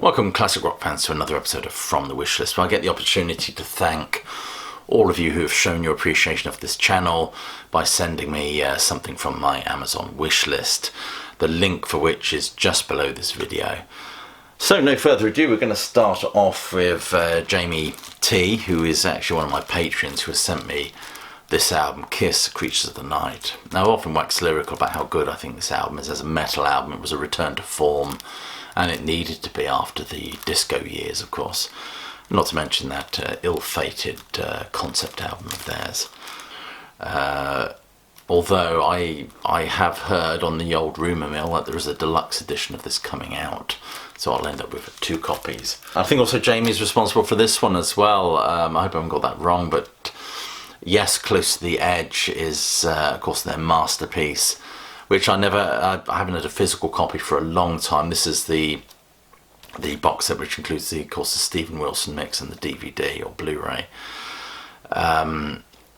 Welcome, classic rock fans, to another episode of From the Wishlist, where I get the opportunity to thank all of you who have shown your appreciation of this channel by sending me something from my Amazon wishlist, the link for which is just below this video. So no further ado, we're going to start off with Jamie T, who is actually one of my patrons, who has sent me this album, Kiss, Creatures of the Night. Now, I've often waxed lyrical about how good I think this album is. As a metal album, it was a return to form, and it needed to be after the disco years, of course. Not to mention that ill-fated concept album of theirs. Although I have heard on the old rumour mill that there is a deluxe edition of this coming out, so I'll end up with 2 copies. I think also Jamie's responsible for this one as well. I hope I haven't got that wrong, but yes, Close to the Edge is, of course, their masterpiece, which I haven't had a physical copy for a long time. This is the box set, which includes of course, the Steven Wilson mix and the DVD or Blu-ray.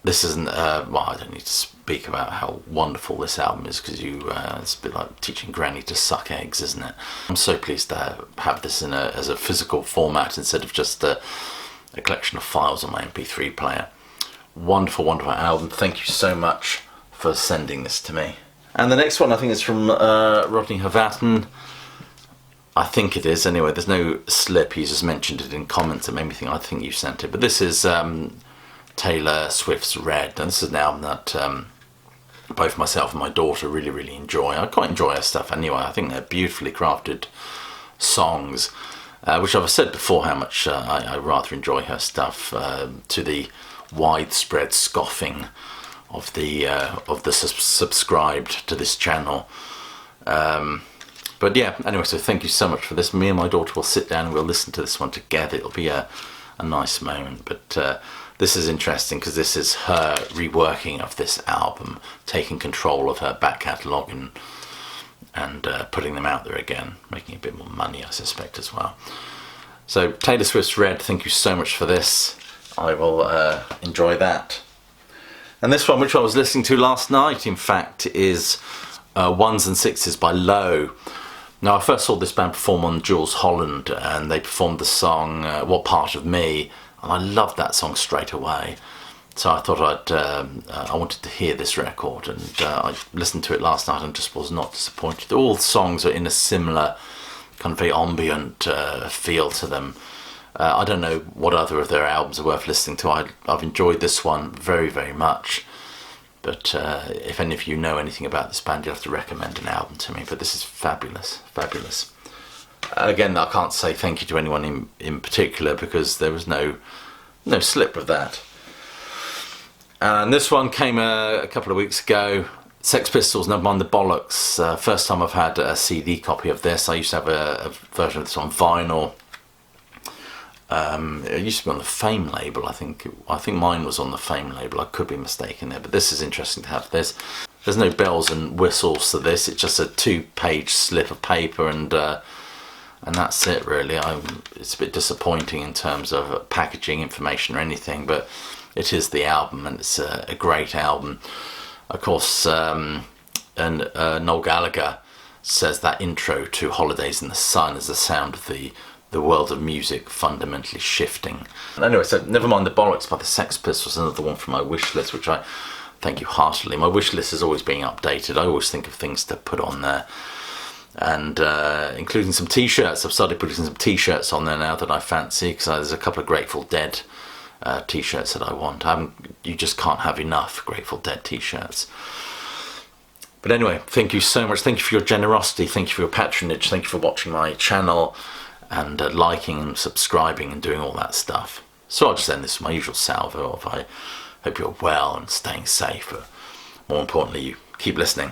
This isn't, well, I don't need to speak about how wonderful this album is, because it's a bit like teaching Granny to suck eggs, isn't it? I'm so pleased to have this as a physical format instead of just a collection of files on my MP3 player. Wonderful, wonderful album. Thank you so much for sending this to me. And the next one, I think, is from Rodney Havatten. I think it is, anyway. There's no slip. He's just mentioned it in comments. It made me think, I think you sent it. But this is Taylor Swift's Red. And this is an album that both myself and my daughter really, really enjoy. I quite enjoy her stuff anyway. I think they're beautifully crafted songs, which I've said before how much I rather enjoy her stuff, to the widespread scoffing of the subscribed to this channel. But yeah, anyway, so thank you so much for this. Me and my daughter will sit down and we'll listen to this one together. It'll be a nice moment. But this is interesting because this is her reworking of this album, taking control of her back catalogue and putting them out there again, making a bit more money, I suspect, as well. So Taylor Swift's Red, thank you so much for this. I will enjoy that. And this one, which I was listening to last night, in fact, is Ones and Sixes by Low. Now, I first saw this band perform on Jules Holland, and they performed the song What Part of Me, and I loved that song straight away. So I thought I wanted to hear this record, and I listened to it last night and just was not disappointed. All the songs are in a similar kind of very ambient feel to them. I don't know what other of their albums are worth listening to. I've enjoyed this one very, very much. But if any of you know anything about this band, you'll have to recommend an album to me. But this is fabulous, fabulous. Again, I can't say thank you to anyone in particular because there was no slip of that. And this one came a couple of weeks ago. Sex Pistols, Never Mind the Bollocks. First time I've had a CD copy of this. I used to have a version of this on vinyl. It used to be on the Fame label. I think mine was on the Fame label. I could be mistaken there, but this is interesting to have this. There's no bells and whistles to this. It's just a 2-page slip of paper, and that's it really. It's a bit disappointing in terms of packaging information or anything, but it is the album, and it's a great album. Of course, and Noel Gallagher says that intro to Holidays in the Sun is the sound of the world of music fundamentally shifting. Anyway, so Never Mind the Bollocks by the Sex Pistols, another one from my wish list, which I thank you heartily. My wish list is always being updated. I always think of things to put on there, and including some t-shirts. I've started putting some t-shirts on there now that I fancy, because there's a couple of Grateful Dead t-shirts that I want. You just can't have enough Grateful Dead t-shirts. But anyway, thank you so much. Thank you for your generosity. Thank you for your patronage. Thank you for watching my channel and liking and subscribing and doing all that stuff. So I'll just end this with my usual salvo of I hope you're well and staying safe, but more importantly, you keep listening.